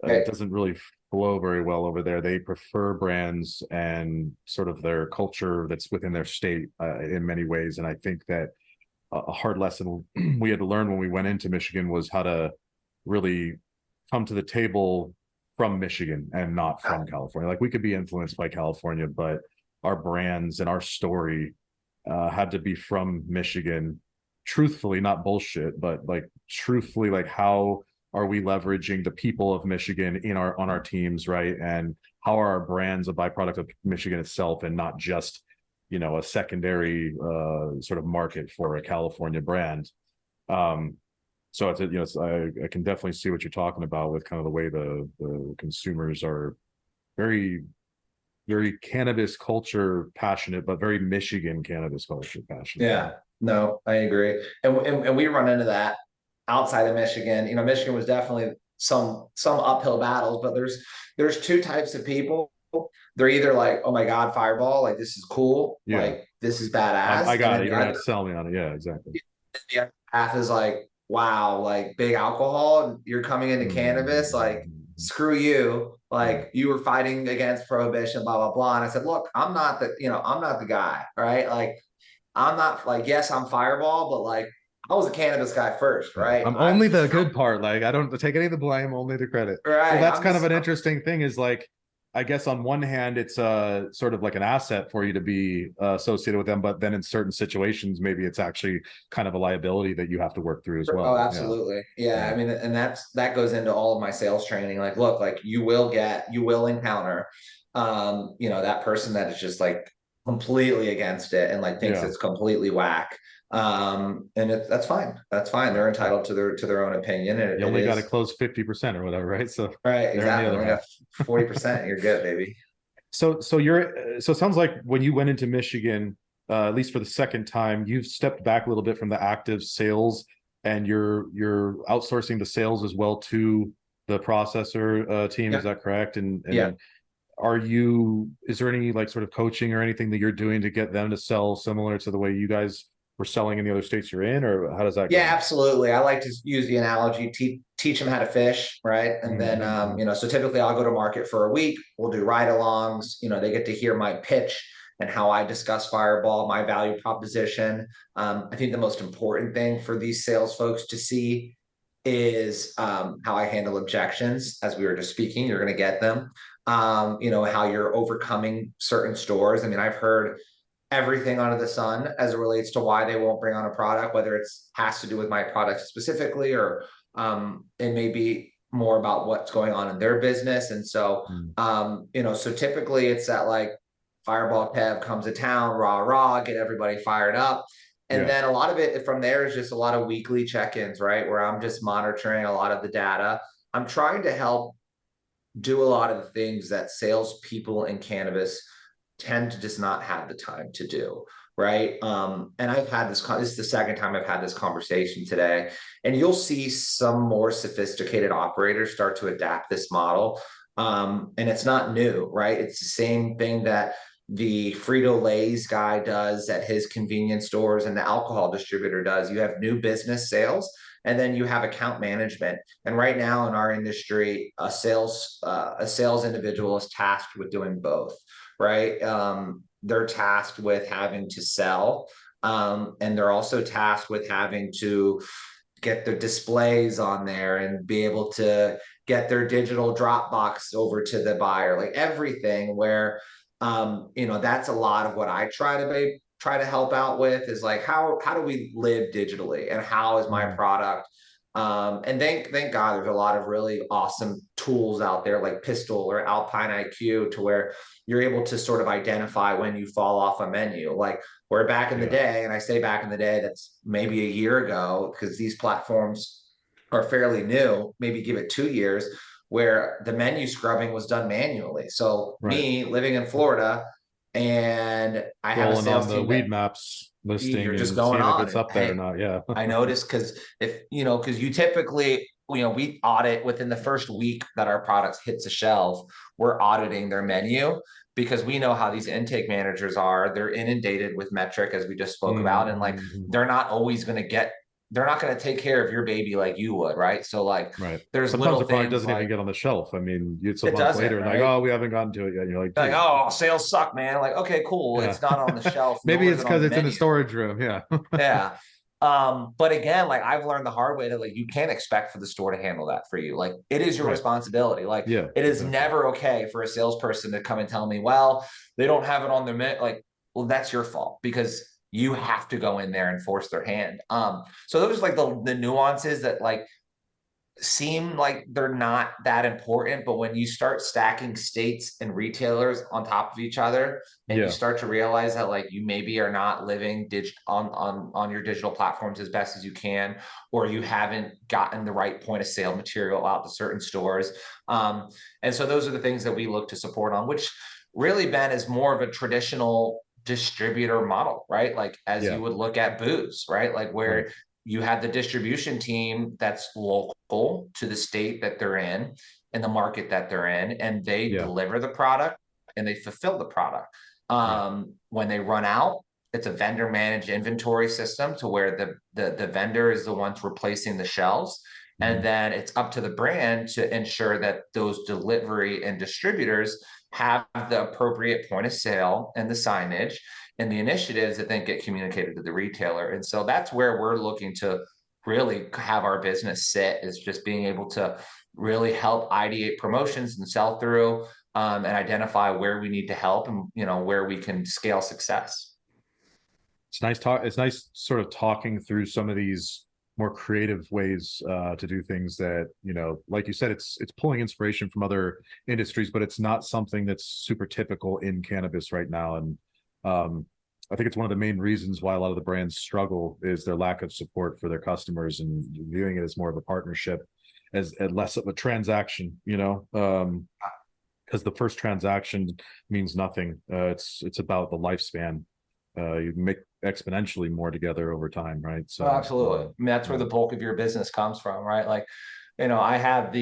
It Right. doesn't really flow very well over there. They prefer brands and sort of their culture that's within their state in many ways. And I think that a hard lesson we had to learn when we went into Michigan was how to really come to the table from Michigan and not from California. Like we could be influenced by California, but our brands and our story had to be from Michigan. Truthfully, not bullshit, but like truthfully, like how are we leveraging the people of Michigan in our on our teams, right? And how are our brands a byproduct of Michigan itself and not just a secondary sort of market for a California brand. So I can definitely see what you're talking about with kind of the way the consumers are very very cannabis culture passionate, but very Michigan cannabis culture passionate. Yeah, no, I agree. And we run into that outside of Michigan. Michigan was definitely some uphill battles, but there's two types of people. They're either like, oh my God, Fireball, like this is cool, Yeah, like this is I badass. And got then it. You the don't have other to sell me on it. Yeah, exactly. the other half is like, wow, like big alcohol, and you're coming into cannabis, like Mm-hmm. screw you. Yeah. Like you were fighting against prohibition, blah, blah, blah. And I said, look, I'm not the guy, right? Like I'm not like, yes, I'm Fireball, but like I was a cannabis guy first, Yeah. right? I'm I'm only the just good part. Like I don't take any of the blame, only the credit. Well, right. that's kind of an interesting thing is like, I guess on one hand, it's sort of like an asset for you to be associated with them, but then in certain situations, maybe it's actually kind of a liability that you have to work through as Oh, well. Yeah. absolutely. Yeah. Yeah. I mean, and that goes into all of my sales training. Like, look, like you will encounter, that person that is just like completely against it and like thinks Yeah. it's completely whack. And that's fine. That's fine. They're entitled to their own opinion. And You it only got to is close 50% or whatever, right? So right. they're on the Exactly. other Only half. got 40%. You're good, baby. So it sounds like when you went into Michigan, at least for the second time, you've stepped back a little bit from the active sales and you're outsourcing the sales as well to the processor team. Is Yeah. that correct? Yeah. And is there any like sort of coaching or anything that you're doing to get them to sell similar to the way you guys were selling in the other states you're in, or how does that Yeah, go? absolutely. I like to use the analogy, teach them how to fish, right? And then, Mm-hmm. so typically I'll go to market for a week. We'll do ride-alongs. They get to hear my pitch and how I discuss Fireball, my value proposition. I think the most important thing for these sales folks to see is how I handle objections. As we were just speaking, you're going to get them. How you're overcoming certain stores. I mean, I've heard everything under the sun as it relates to why they won't bring on a product, whether it's has to do with my product specifically or it may be more about what's going on in their business. And so, so typically it's that like Fireball Kev comes to town, rah, rah, get everybody fired up. And Yeah. then a lot of it from there is just a lot of weekly check-ins, right? Where I'm just monitoring a lot of the data. I'm trying to help do a lot of the things that salespeople in cannabis tend to just not have the time to do. Right. And I've had this is the second time I've had this conversation today. And you'll see some more sophisticated operators start to adapt this model. And it's not new, right? It's the same thing that the Frito-Lay's guy does at his convenience stores and the alcohol distributor does. You have new business sales and then you have account management. And right now in our industry, a sales individual is tasked with doing both, right? They're tasked with having to sell, and they're also tasked with having to get their displays on there and be able to get their digital Dropbox over to the buyer, like everything. Where that's a lot of what I try to help out with is like how do we live digitally and how is my Mm-hmm. product and thank God there's a lot of really awesome tools out there like Pistol or Alpine IQ to where you're able to sort of identify when you fall off a menu. Like where back in the Yeah. day, and I say back in the day, that's maybe a year ago because these platforms are fairly new, maybe give it 2 years, where the menu scrubbing was done manually. So Right. me living in Florida and I have a Scrolling on sales the team that weed maps listing you're just and going seeing if on it's and up there or hey, not. Yeah. I noticed because if because you typically we audit within the first week that our products hits the shelf, we're auditing their menu because we know how these intake managers are. They're inundated with metric, as we just spoke about, and like Mm-hmm. they're not always going to get, they're not going to take care of your baby like you would, right? So like Right. there's Sometimes little the product things doesn't even like get on the shelf. I mean, it's a it month doesn't, later and like, right? oh, we haven't gotten to it yet. And you're like, Like, dude, oh, sales suck, man. Like, okay, cool. yeah. It's not on the shelf, Maybe nor is it's it on because the it's in the menu. storage room. Yeah. Yeah. But again, like I've learned the hard way that like you can't expect for the store to handle that for you. Like it is your Right. responsibility. Like Yeah, it is exactly. never okay for a salesperson to come and tell me, well, they don't have it on their menu. Like, well, that's your fault because you have to go in there and force their hand. So those are like the nuances that like seem like they're not that important, but when you start stacking states and retailers on top of each other, and you Yeah. start to realize that like you maybe are not living on your digital platforms as best as you can, or you haven't gotten the right point of sale material out to certain stores, and so those are the things that we look to support on, which really, Ben, is more of a traditional distributor model, right? Like as Yeah. you would look at booze, right? Like Right. where you have the distribution team that's local to the state that they're in and the market that they're in, and they Yeah. deliver the product and they fulfill the product. Yeah. When they run out, it's a vendor managed inventory system to where the vendor is the ones replacing the shelves. And Mhm. then it's up to the brand to ensure that those delivery and distributors have the appropriate point of sale and the signage and the initiatives that then get communicated to the retailer. And so that's where we're looking to really have our business sit, is just being able to really help ideate promotions and sell through, and identify where we need to help and where we can scale success. It's nice talk. It's nice sort of talking through some of these more creative ways to do things that, like you said, it's pulling inspiration from other industries, but it's not something that's super typical in cannabis right now. And I think it's one of the main reasons why a lot of the brands struggle is their lack of support for their customers and viewing it as more of a partnership, as less of a transaction. Because the first transaction means nothing. It's about the lifespan. You make exponentially more together over time, right? Oh, So, absolutely. I mean, that's where yeah, the bulk of your business comes from, right? Like, I have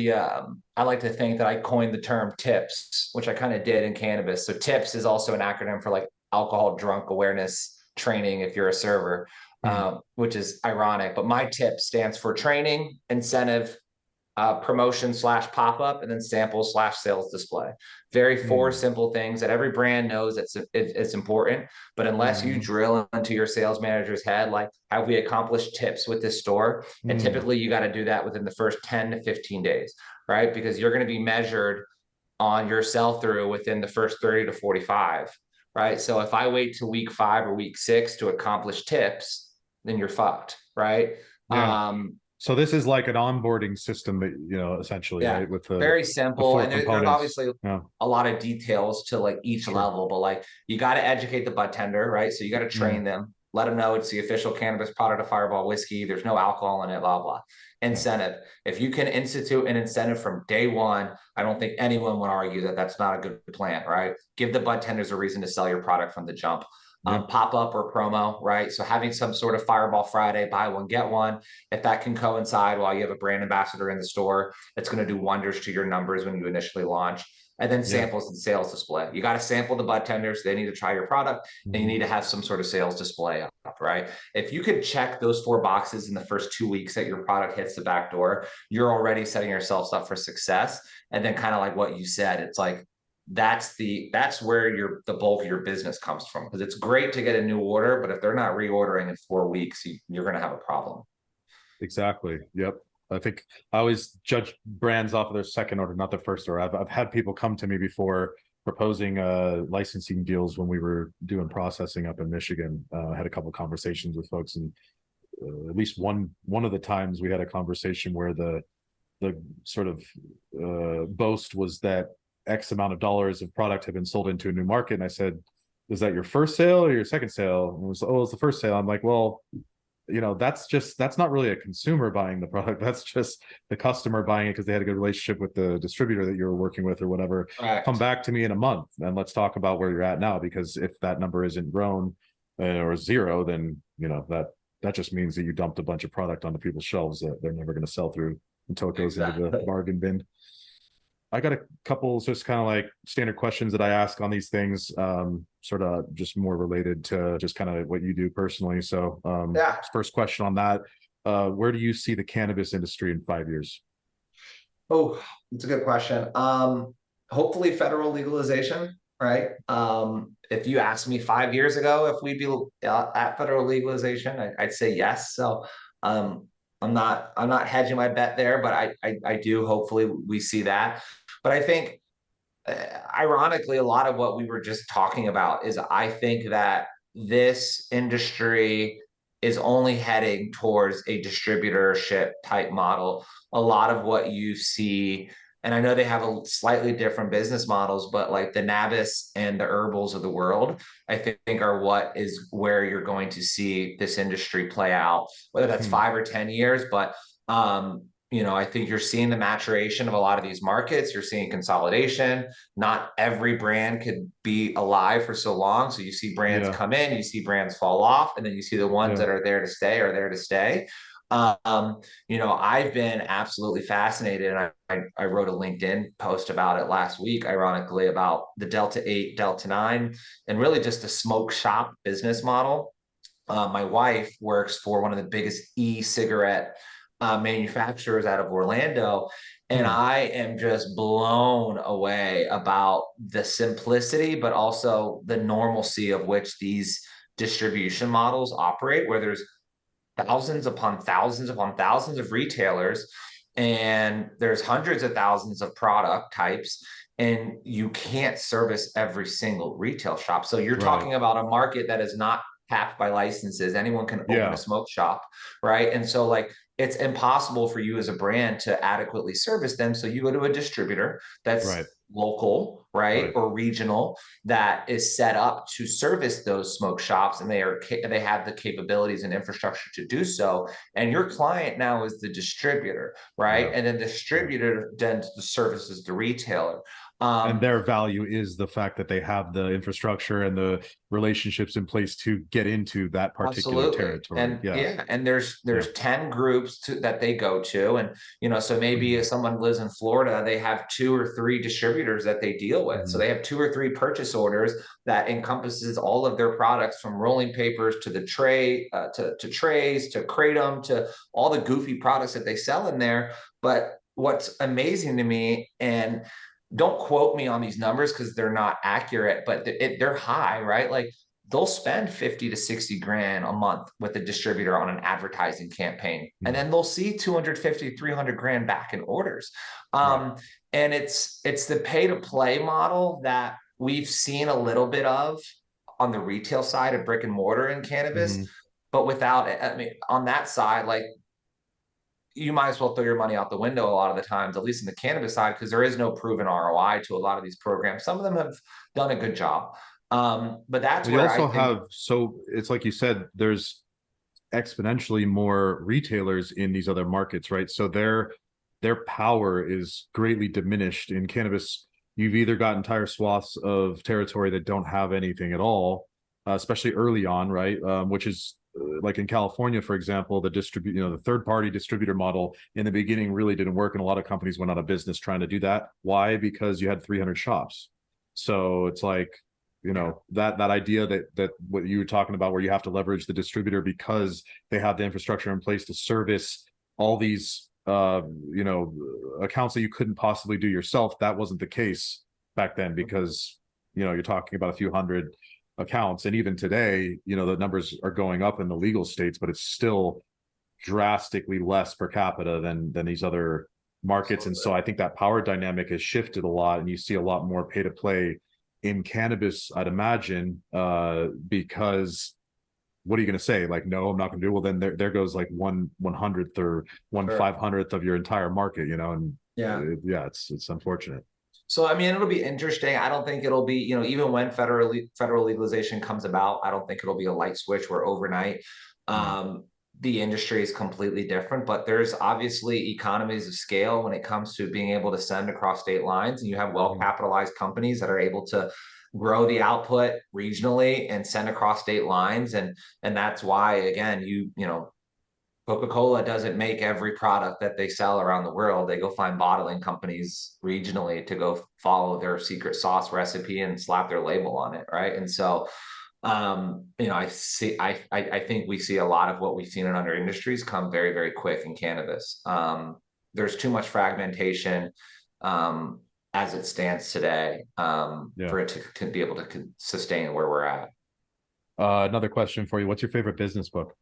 I like to think that I coined the term TIPS, which I kind of did in cannabis. So TIPS is also an acronym for like alcohol drunk awareness training if you're a server, hmm. which is ironic. But my TIP stands for training, incentive, promotion slash pop up, and then sample slash sales display. Very four Hmm. simple things that every brand knows it's important. But unless you Hmm. drill into your sales manager's head, like, have we accomplished tips with this store? And Hmm. typically you got to do that within the first 10 to 15 days, right? Because you're going to be measured on your sell through within the first 30 to 45, right? So if I wait to week 5 or week 6 to accomplish tips, then you're fucked, right? Yeah. Um, So this is like an onboarding system that, essentially, Yeah, right, with the very the simple. four And there's components. obviously Yeah, a lot of details to like each sure. level, but like you got to educate the bud tender, right? So you got to Mm, train them, let them know it's the official cannabis product of Fireball whiskey. There's no alcohol in it, blah, blah. yeah. Incentive. If you can institute an incentive from day one, I don't think anyone would argue that that's not a good plan, right? Give the bud tenders a reason to sell your product from the jump. Yeah. Pop up or promo, right? So having some sort of Fireball Friday, buy one, get one, if that can coincide while you have a brand ambassador in the store, it's going to do wonders to your numbers when you initially launch. And then Yeah. samples and sales display. You got to sample the bud tenders. They need to try your product, and you Mhm. need to have some sort of sales display up, right? If you could check those 4 boxes in the first 2 weeks that your product hits the back door, you're already setting yourselves up for success. And then kind of like what you said, it's like that's where the bulk of your business comes from, because it's great to get a new order, but if they're not reordering in 4 weeks, you're going to have a problem. Exactly. Yep. I think I always judge brands off of their second order, not their first order. I've had people come to me before proposing licensing deals when we were doing processing up in Michigan. I had a couple of conversations with folks, and at least one of the times we had a conversation where the sort of boast was that X amount of dollars of product had been sold into a new market. And I said, "Is that your first sale or your second sale?" And it was, "Oh, it's the first sale." I'm like, "Well, that's not really a consumer buying the product. That's just the customer buying it because they had a good relationship with the distributor that you were working with or whatever. Come Correct. back to me in a month and let's talk about where you're at now, because if that number isn't grown or zero, then that just means that you dumped a bunch of product onto people's shelves that they're never going to sell through." until it goes into the Exactly. bargain bin. I got a couple just kind of like standard questions that I ask on these things, sort of just more related to just kind of what you do personally. So, Yeah. first question on that, where do you see the cannabis industry in 5 years? Oh, it's a good question. Hopefully federal legalization, right? If you asked me 5 years ago if we'd be at federal legalization, I'd say yes. So, um, I'm not hedging my bet there, but I do hopefully we see that. But I think ironically, a lot of what we were just talking about is I think that this industry is only heading towards a distributorship type model. A lot of what you see, and I know they have a slightly different business models, but like the Nabis and the herbals of the world, I think are what is where you're going to see this industry play out, whether that's Hmm. 5 or 10 years. But I think you're seeing the maturation of a lot of these markets. You're seeing consolidation. Not every brand could be alive for so long. So you see brands Yeah, come in, you see brands fall off, and then you see the ones yeah. that are there to stay are there to stay. I've been absolutely fascinated, and I wrote a LinkedIn post about it last week, ironically, about the Delta 8, Delta 9, and really just a smoke shop business model. My wife works for one of the biggest e-cigarette manufacturers out of Orlando. And Hmm. I am just blown away about the simplicity, but also the normalcy of which these distribution models operate, where there's thousands upon thousands upon thousands of retailers, and there's hundreds of thousands of product types, and you can't service every single retail shop. So you're Right. talking about a market that is not capped by licenses. Anyone can open a Yeah. smoke shop, right? And so like it's impossible for you as a brand to adequately service them. So you go to a distributor Right. that's local, right, Right. or regional, that is set up to service those smoke shops, and they have the capabilities and infrastructure to do so. And your client now is the distributor, right? Yeah. And then the Yeah. distributor then services the retailer. And um, their value is the fact that they have the infrastructure and the relationships in place to get into that particular Absolutely. territory. And Yeah. yeah, and there's Yeah. there's 10 groups that they go to. And so maybe if someone lives in Florida, they have two or three distributors that they deal with. So Mhm. they have two or three purchase orders that encompasses all of their products, from rolling papers to the tray, to trays, to kratom, to all the goofy products that they sell in there. But what's amazing to me, and don't quote me on these numbers because they're not accurate, but they're high, right? Like they'll spend 50 to 60 grand a month with a distributor on an advertising campaign, and Mhm. then they'll see 250, 300 grand back in orders. Right. And it's the pay to play model that we've seen a little bit of on the retail side of brick and mortar in cannabis, Mhm. but without it. I mean, on that side, like, you might as well throw your money out the window a lot of the times, at least in the cannabis side, because there is no proven ROI to a lot of these programs. Some of them have done a good job. But that's We where I also think. have, so it's like you said, there's exponentially more retailers in these other markets, right? So their power is greatly diminished. In cannabis, you've either got entire swaths of territory that don't have anything at all, especially early on, right? Which is like in California, for example, the third party distributor model in the beginning really didn't work, and a lot of companies went out of business trying to do that. Why? Because you had 300 shops. So it's like, Yeah. that idea that what you were talking about, where you have to leverage the distributor because they have the infrastructure in place to service all these accounts that you couldn't possibly do yourself. That wasn't the case back then, because you're talking about a few hundred accounts, and even today, the numbers are going up in the legal states, but it's still drastically less per capita than these other markets. And Absolutely. so I think that power dynamic has shifted a lot, and you see a lot more pay to play in cannabis, I'd imagine, because what are you going to say? Like, no, I'm not going to do it. Well, then there goes like 1/100th or one Sure. 500th of your entire market, and Yeah. yeah, it's unfortunate. So I mean, it'll be interesting. I don't think it'll be, even when federal legalization comes about, I don't think it'll be a light switch where overnight Mm. um, the industry is completely different. But there's obviously economies of scale when it comes to being able to send across state lines, and you have well Mm. capitalized companies that are able to grow the output regionally and send across state lines, and that's why, again, Coca-Cola doesn't make every product that they sell around the world. They go find bottling companies regionally to go follow their secret sauce recipe and slap their label on it, right? And so, I think we see a lot of what we've seen in other industries come very, very quick in cannabis. There's too much fragmentation as it stands today Yeah. for it to be able to sustain where we're at. Another question for you. What's your favorite business book?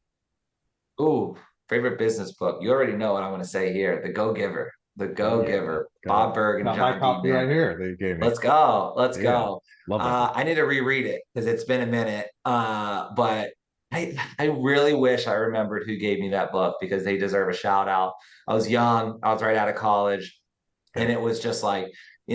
Ooh, favorite business book. You already know what I'm going to say here. The Go Giver. The Oh Go yeah, Giver. got Bob Berg and got my John D. copy right Bannon. here. They gave me. Let's go. Let's Yeah, go. love that book. I need to reread it because it's been a minute. But I really wish I remembered who gave me that book because they deserve a shout out. I was young. I was right out of college. And Okay. it was just like,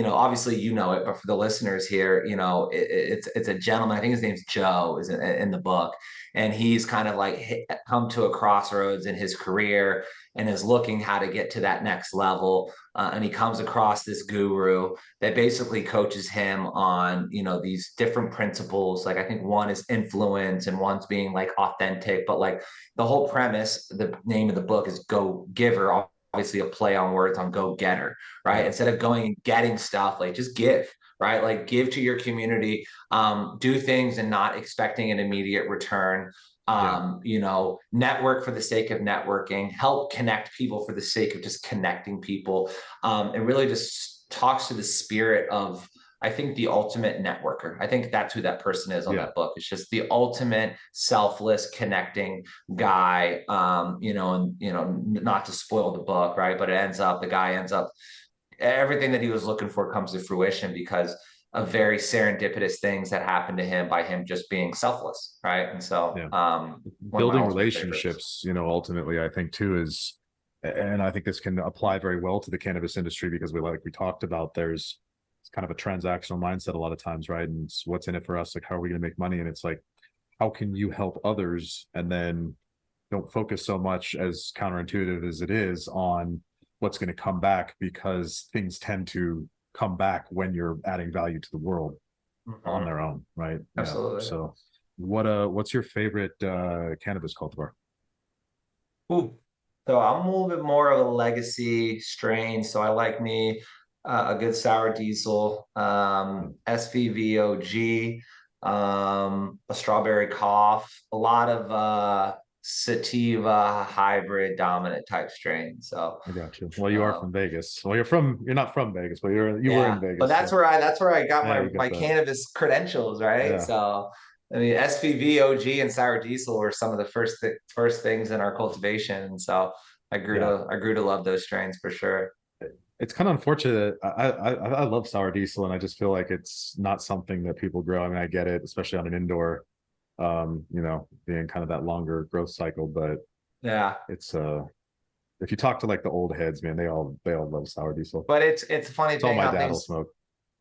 obviously you know it, but for the listeners here, it's a gentleman. I think his name's Joe, is in the book, and he's kind of like come to a crossroads in his career and is looking how to get to that next level. And he comes across this guru that basically coaches him on, these different principles. Like I think one is influence and one's being like authentic, but like the whole premise, the name of the book is Go Giver, obviously a play on words on go getter, right? Yeah, Instead of going and getting stuff, like just give, right? Like give to your community, do things and not expecting an immediate return. yeah, Network for the sake of networking, help connect people for the sake of just connecting people. And really just talks to the spirit of, I think, the ultimate networker. I think that's who that person is on yeah, that book. It's just the ultimate selfless connecting guy. Not to spoil the book, right? But the guy ends up, everything that he was looking for comes to fruition because of very serendipitous things that happened to him by him just being selfless, right? And so, yeah. one of my Building ultimate favorites. relationships, ultimately, I think too is, and I think this can apply very well to the cannabis industry because we talked about, there's it's kind of a transactional mindset a lot of times, right? And it's what's in it for us, like how are we going to make money? And it's like, how can you help others, and then don't focus so much, as counterintuitive as it is, on what's going to come back, because things tend to come back when you're adding value to the world on Mm-hmm. their own, right? Yeah. Absolutely. So what's your favorite cannabis cultivar? Ooh. So I'm a little bit more of a legacy strain. So I like me a good sour diesel, SVVOG, a strawberry cough, a lot of sativa hybrid dominant type strain. So I got you. Well, you are um, from Vegas. Well, you're not from Vegas, but you were in yeah, but Vegas, that's so where I got yeah, my you got my that. cannabis credentials, right? Yeah, So I mean, SVVOG and sour diesel were some of the first things in our cultivation, and so yeah. I grew to love those strains for sure. It's kind of unfortunate. I love sour diesel, and I just feel like it's not something that people grow. I mean, I get it, especially on an indoor, being kind of that longer growth cycle. But Yeah, it's if you talk to like the old heads, man, they all love sour diesel. but it's a funny It's all thing my how dad will things smoke.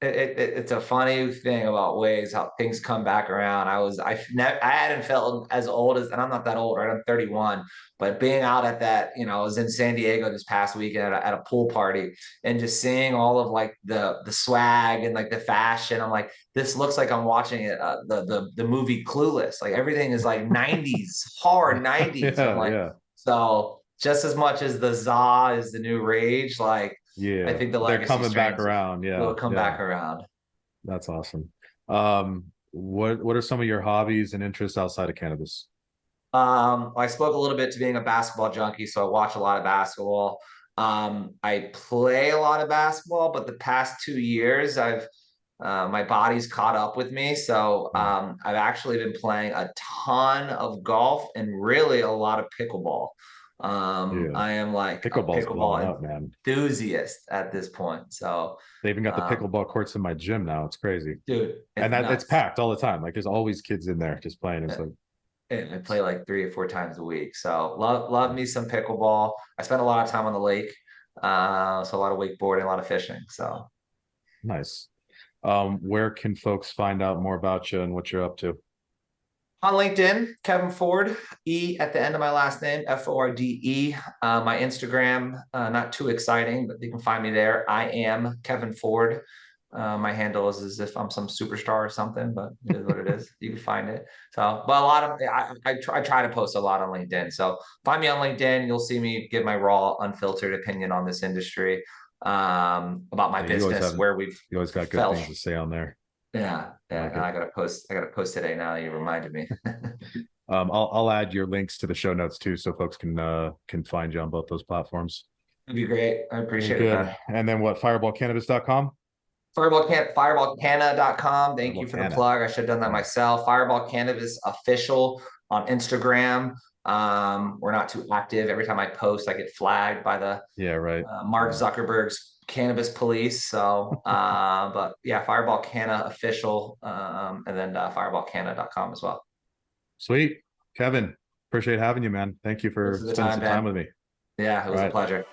it's a funny thing about ways how things come back around. I hadn't felt as old as, and I'm not that old, right? I'm 31, but being out at that, I was in San Diego this past weekend at a pool party and just seeing all of like the swag and like the fashion. I'm like, this looks like I'm watching it, the movie Clueless. Like everything is like 90s, hard 90s. I'm Yeah, like, yeah, so just as much as the za is the new rage, like I yeah. think the They're legacy coming back strains around. will Yeah, come yeah. back around. That's awesome. What are some of your hobbies and interests outside of cannabis? I spoke a little bit to being a basketball junkie, so I watch a lot of basketball. I play a lot of basketball, but the past 2 years, I've my body's caught up with me. So Yeah, I've actually been playing a ton of golf and really a lot of pickleball. yeah. I am like a Pickleball's blowing pickleball up, man. enthusiast at this point. So, They even got the um, pickleball courts in my gym now. It's crazy. dude, And it's that it's nuts. packed all the time. Like there's always kids in there just playing. It's like I play like 3 or 4 times a week. So love me some pickleball. I spend a lot of time on the lake. So a lot of wakeboarding, a lot of fishing. So nice. Where can folks find out more about you and what you're up to? on LinkedIn, Kevin Forde, E at the end of my last name, Forde. My Instagram, not too exciting, but you can find me there. I am Kevin Forde. My handle is as if I'm some superstar or something, but it is what it is. You can find it. So, but a lot of I try to post a lot on LinkedIn. So find me on LinkedIn. You'll see me give my raw, unfiltered opinion on this industry, about my Yeah, you always business, have, where we've you always got good fell. things to say on there. Yeah, I yeah. like And it. I gotta post. I gotta post today. Now you reminded me. I'll add your links to the show notes too, so folks can find you on both those platforms. It'd be great. I Very appreciate it, good. man. And then what? Fireballcannabis.com. Fireballcanna.com. Thank Fireball you for the Canna. plug. I should have done that Yeah. myself. Fireball Cannabis official on Instagram. We're not too active. Every time I post, I get flagged by the Yeah. Right. Mark Yeah. Zuckerberg's cannabis police. So, but yeah, Fireball Canna official, and then fireballcanna.com as well. Sweet. Kevin, appreciate having you, man. Thank you This for is the spending time, some time Ben. with me. Yeah, it All was a right. pleasure.